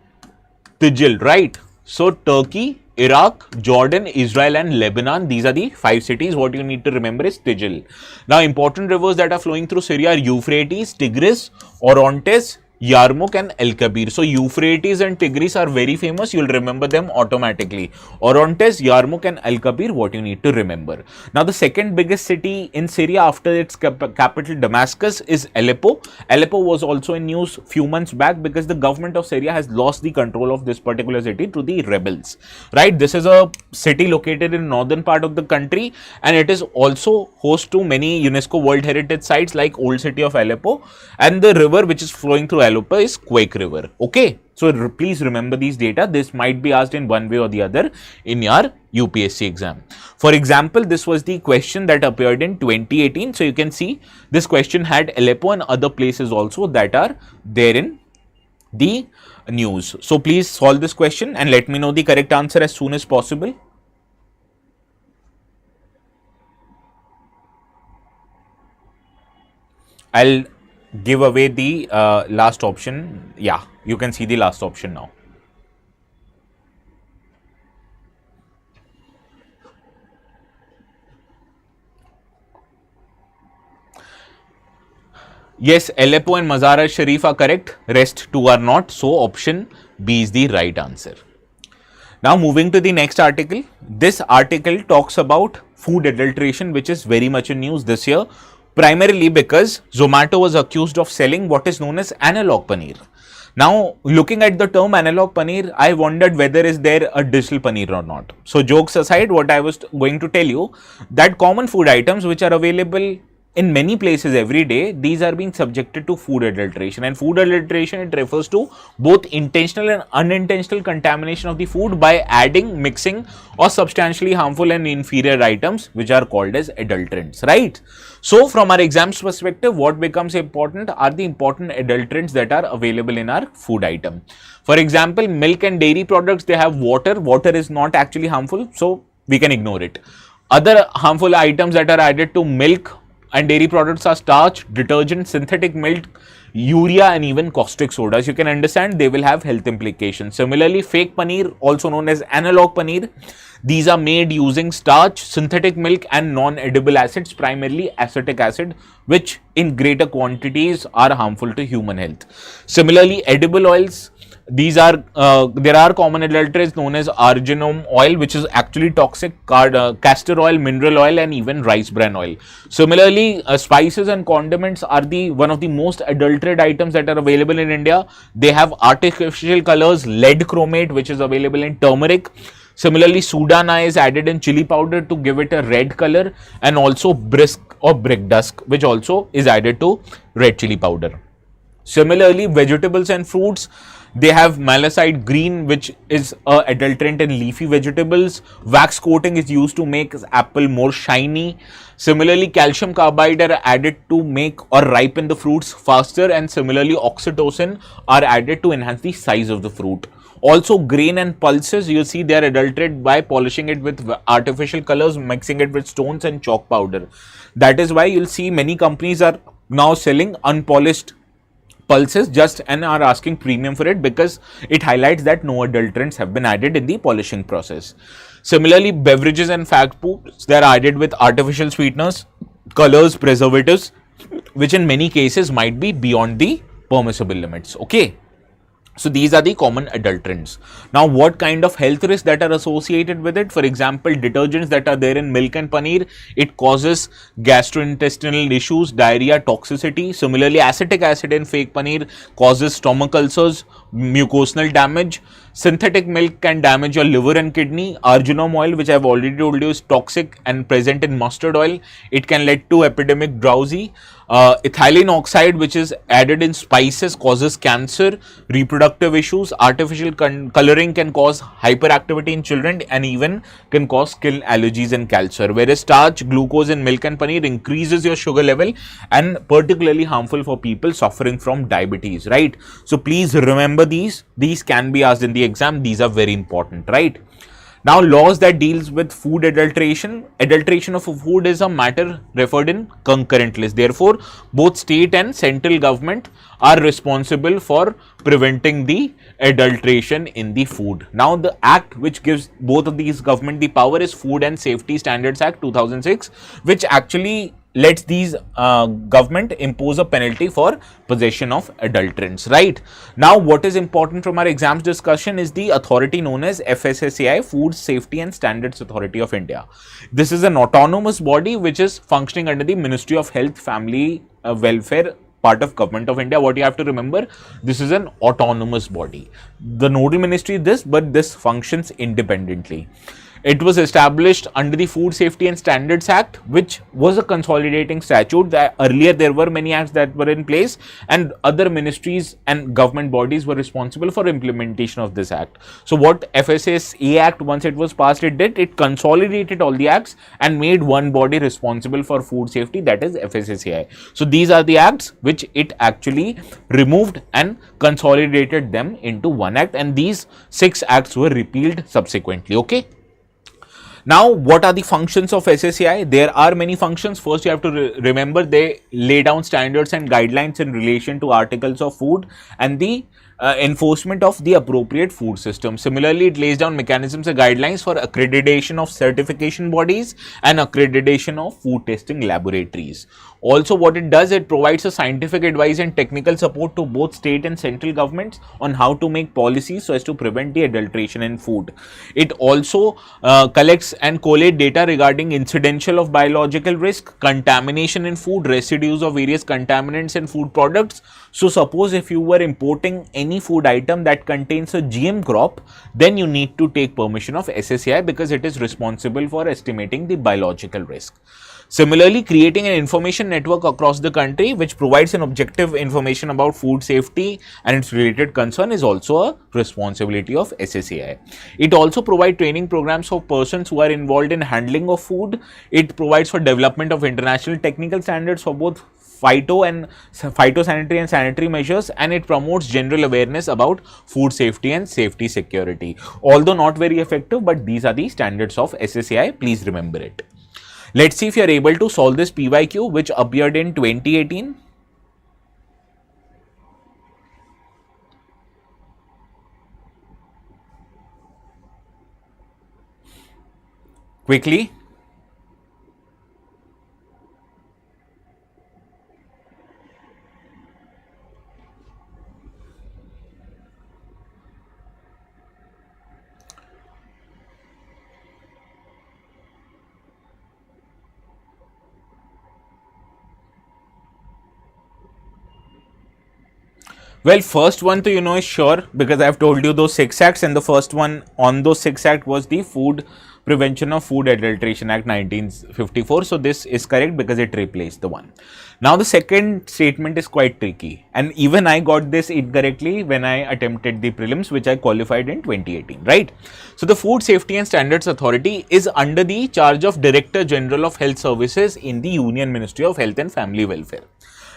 Speaker 1: Tijil, right? So Turkey, Iraq, Jordan, Israel and Lebanon. These are the 5 cities. What you need to remember is Tijil. Now important rivers that are flowing through Syria are Euphrates, Tigris, Orontes, Yarmouk and El Kabir. So Euphrates and Tigris are very famous. You'll remember them automatically. Orontes, Yarmouk and El Kabir, what you need to remember. Now the second biggest city in Syria after its capital Damascus is Aleppo. Aleppo was also in news few months back because the government of Syria has lost the control of this particular city to the rebels. Right? This is a city located in northern part of the country, and it is also host to many UNESCO World Heritage Sites like Old City of Aleppo, and the river which is flowing through Aleppo is Quake River. Okay, so please remember these data. This might be asked in one way or the other in your UPSC exam. For example, this was the question that appeared in 2018. So you can see this question had Aleppo and other places also that are there in the news. So please solve this question and let me know the correct answer as soon as possible. I'll give away the last option. Yeah, you can see the last option now. Yes, Aleppo and Mazar-e-Sharif are correct. Rest 2 are not. So option B is the right answer. Now moving to the next article. This article talks about food adulteration, which is very much in news this year, primarily because Zomato was accused of selling what is known as analog paneer. Now, looking at the term analog paneer, I wondered whether is there a digital paneer or not. So, jokes aside, what I was going to tell you, that common food items which are available in many places every day, these are being subjected to food adulteration. And food adulteration, it refers to both intentional and unintentional contamination of the food by adding, mixing or substantially harmful and inferior items which are called as adulterants, right? So from our exams perspective, what becomes important are the important adulterants that are available in our food item. For example, milk and dairy products, they have water. Water is not actually harmful, so we can ignore it. Other harmful items that are added to milk and dairy products are starch, detergent, synthetic milk, urea and even caustic soda. As you can understand, they will have health implications. Similarly, fake paneer, also known as analog paneer, these are made using starch, synthetic milk and non-edible acids, primarily acetic acid, which in greater quantities are harmful to human health. Similarly, edible oils, these are there are common adulterants known as arginine oil, which is actually toxic, castor oil, mineral oil and even rice bran oil. Similarly, spices and condiments are one of the most adulterated items that are available in India. They have artificial colors, lead chromate, which is available in turmeric, Similarly, Sudana is added in chili powder to give it a red color, and also brisk or brick dust, which also is added to red chili powder. Similarly, vegetables and fruits, they have malachite green, which is a adulterant in leafy vegetables. Wax coating is used to make apple more shiny. Similarly, calcium carbide are added to make or ripen the fruits faster, and similarly, oxytocin are added to enhance the size of the fruit. Also, grain and pulses, you see, they are adulterated by polishing it with artificial colors, mixing it with stones and chalk powder. That is why you'll see many companies are now selling unpolished pulses just and are asking premium for it, because it highlights that no adulterants have been added in the polishing process. Similarly, beverages and fat foods, they are added with artificial sweeteners, colors, preservatives, which in many cases might be beyond the permissible limits. Okay. So these are the common adulterants. Now, what kind of health risks that are associated with it? For example, detergents that are there in milk and paneer, it causes gastrointestinal issues, diarrhea, toxicity. Similarly, acetic acid in fake paneer causes stomach ulcers, mucosal damage. Synthetic milk can damage your liver and kidney. Arginine oil, which I have already told you, is toxic and present in mustard oil. It can lead to epidemic drowsy. Ethylene oxide, which is added in spices, causes cancer, reproductive issues. Artificial coloring can cause hyperactivity in children and even can cause skin allergies and cancer. Whereas starch, glucose in milk and paneer increases your sugar level and particularly harmful for people suffering from diabetes, right? So please remember these. These can be asked in the exam. These are very important, right? Now, laws that deals with food adulteration. Adulteration of food is a matter referred in concurrent list. Therefore, both state and central government are responsible for preventing the adulteration in the food. Now, the act which gives both of these government the power is Food and Safety Standards Act 2006, which actually lets these government impose a penalty for possession of adulterants, right? Now, what is important from our exams discussion is the authority known as FSSAI, Food Safety and Standards Authority of India. This is an autonomous body which is functioning under the Ministry of Health, Family Welfare, part of Government of India. What you have to remember, this is an autonomous body. The nodal ministry is this, but this functions independently. It was established under the Food Safety and Standards Act, which was a consolidating statute. That earlier there were many acts that were in place, and other ministries and government bodies were responsible for implementation of this act. So what FSSA Act, once it was passed, it did, it consolidated all the acts and made one body responsible for food safety, that is FSSAI. So these are the acts which it actually removed and consolidated them into one act, and these 6 acts were repealed subsequently. Okay. Now, what are the functions of FSSAI? There are many functions. First, you have to remember they lay down standards and guidelines in relation to articles of food and the enforcement of the appropriate food system. Similarly, it lays down mechanisms and guidelines for accreditation of certification bodies and accreditation of food testing laboratories. Also, what it does, it provides a scientific advice and technical support to both state and central governments on how to make policies so as to prevent the adulteration in food. It also collects and collates data regarding incidental of biological risk, contamination in food, residues of various contaminants in food products. So, suppose if you were importing any food item that contains a GM crop, then you need to take permission of FSSAI because it is responsible for estimating the biological risk. Similarly, creating an information network across the country which provides an objective information about food safety and its related concern is also a responsibility of FSSAI. It also provides training programs for persons who are involved in handling of food. It provides for development of international technical standards for both phytosanitary and sanitary measures, and it promotes general awareness about food safety and safety security. Although not very effective, but these are the standards of FSSAI. Please remember it. Let's see if you are able to solve this PYQ which appeared in 2018. Quickly. Well, first one to is sure, because I've told you those 6 acts, and the first one on those 6 acts was the Food Prevention of Food Adulteration Act 1954. So this is correct because it replaced the one. Now the second statement is quite tricky, and even I got this incorrectly when I attempted the prelims, which I qualified in 2018, right? So the Food Safety and Standards Authority is under the charge of Director General of Health Services in the Union Ministry of Health and Family Welfare.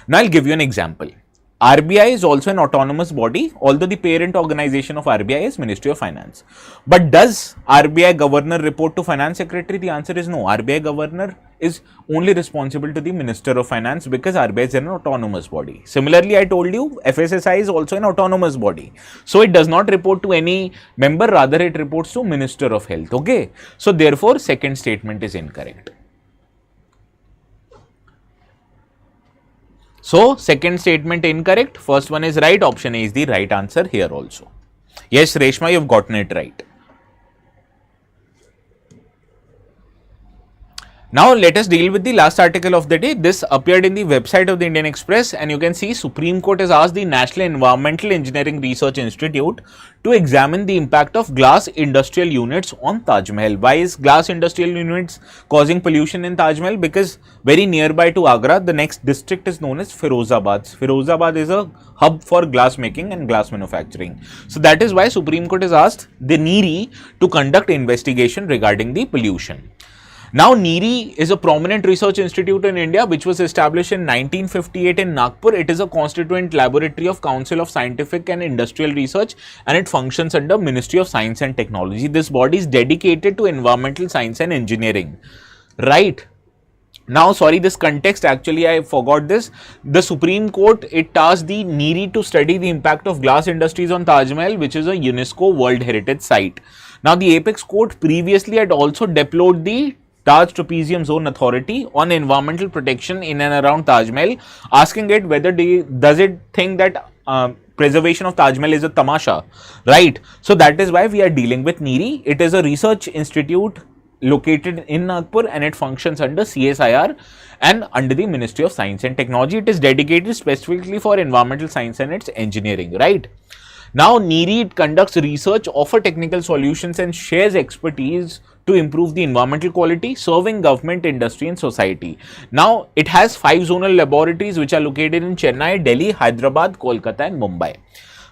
Speaker 1: Now I'll give you an example. RBI is also an autonomous body, although the parent organization of RBI is Ministry of Finance. But does RBI governor report to Finance Secretary? The answer is no. RBI governor is only responsible to the Minister of Finance, because RBI is an autonomous body. Similarly, I told you FSSI is also an autonomous body. So it does not report to any member, rather it reports to Minister of Health. Okay. So therefore, second statement is incorrect. So, second statement incorrect, first one is right, option A is the right answer here also. Yes, Reshma, you've gotten it right. Now, let us deal with the last article of the day. This appeared in the website of the Indian Express, and you can see Supreme Court has asked the National Environmental Engineering Research Institute to examine the impact of glass industrial units on Taj Mahal. Why is glass industrial units causing pollution in Taj Mahal? Because very nearby to Agra, the next district is known as Firozabad. Firozabad is a hub for glass making and glass manufacturing. So that is why Supreme Court has asked the NEERI to conduct investigation regarding the pollution. Now, NEERI is a prominent research institute in India, which was established in 1958 in Nagpur. It is a constituent laboratory of Council of Scientific and Industrial Research, and it functions under Ministry of Science and Technology. This body is dedicated to environmental science and engineering, right? Now, sorry, this context, actually I forgot this. The Supreme Court, it tasked the NEERI to study the impact of glass industries on Taj Mahal, which is a UNESCO World Heritage Site. Now, the Apex Court previously had also deplored the Taj Trapezium Zone Authority on environmental protection in and around Taj Mahal, asking it whether does it think that preservation of Taj Mahal is a tamasha, right? So that is why we are dealing with NEERI. It is a research institute located in Nagpur, and it functions under CSIR and under the Ministry of Science and Technology. It is dedicated specifically for environmental science and its engineering, right? Now, NEERI conducts research, offers technical solutions, and shares expertise to improve the environmental quality, serving government, industry, and society. Now, it has 5 zonal laboratories which are located in Chennai, Delhi, Hyderabad, Kolkata, and Mumbai.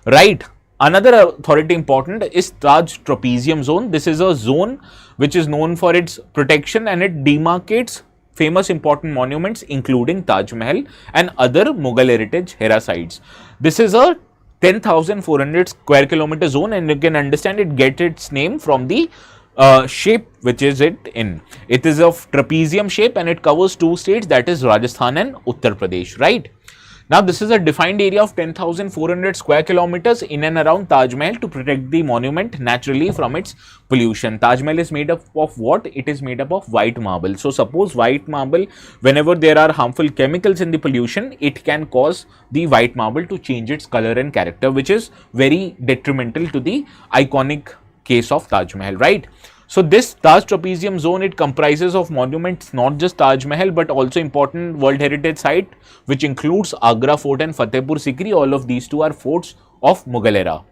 Speaker 1: Right. Another authority important is Taj Trapezium Zone. This is a zone which is known for its protection, and it demarcates famous important monuments including Taj Mahal and other Mughal heritage Hera sites. This is a 10,400 square kilometer zone, and you can understand it gets its name from the shape which is it in. It is of trapezium shape, and it covers 2 states, that is Rajasthan and Uttar Pradesh, right? Now, this is a defined area of 10,400 square kilometers in and around Taj Mahal to protect the monument naturally from its pollution. Taj Mahal is made up of what? It is made up of white marble. So, suppose white marble, whenever there are harmful chemicals in the pollution, it can cause the white marble to change its color and character, which is very detrimental to the iconic case of Taj Mahal, right? So, this Taj Trapezium Zone, it comprises of monuments, not just Taj Mahal, but also important World Heritage Site, which includes Agra Fort and Fatehpur Sikri. All of these 2 are forts of Mughal era.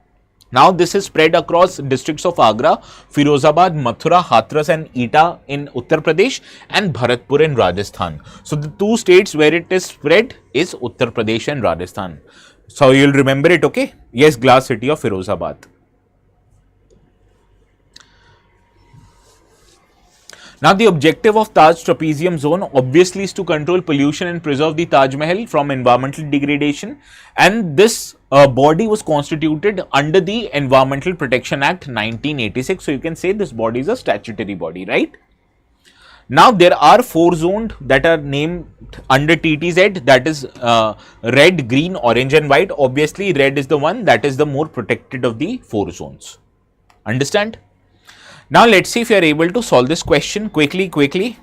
Speaker 1: Now, this is spread across districts of Agra, Firozabad, Mathura, Hathras, and Etah in Uttar Pradesh, and Bharatpur in Rajasthan. So, the 2 states where it is spread is Uttar Pradesh and Rajasthan. So, you'll remember it, okay? Yes, glass city of Firozabad. Now, the objective of Taj Trapezium Zone obviously is to control pollution and preserve the Taj Mahal from environmental degradation, and this body was constituted under the Environmental Protection Act 1986. So, you can say this body is a statutory body, right? Now, there are 4 zones that are named under TTZ, that is red, green, orange, and white. Obviously, red is the one that is the more protected of the 4 zones. Understand? Now, let's see if you are able to solve this question quickly.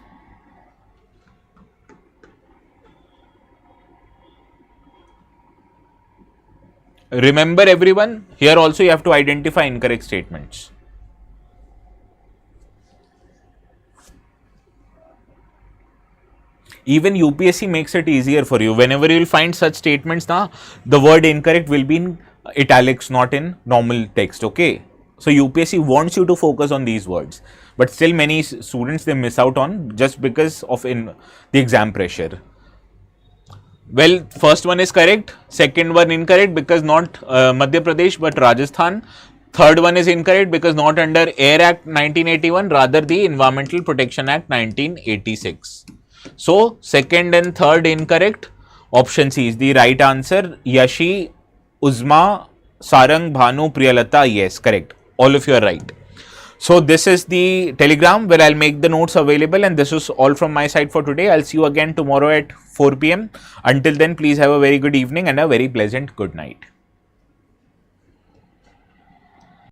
Speaker 1: Remember everyone, here also you have to identify incorrect statements. Even UPSC makes it easier for you. Whenever you will find such statements, now the word incorrect will be in italics, not in normal text. Okay. So UPSC wants you to focus on these words, but still many students they miss out on just because of the exam pressure. Well, first one is correct. Second one incorrect because not Madhya Pradesh but Rajasthan. Third one is incorrect because not under Air Act 1981, rather the Environmental Protection Act 1986. So, second and third incorrect. Option C is the right answer. Yashi, Uzma, Sarang, Bhanu, Priyalata. Yes, correct. All of you are right. So, this is the Telegram where I'll make the notes available, and this is all from my side for today. I'll see you again tomorrow at 4 p.m. Until then, please have a very good evening and a very pleasant good night.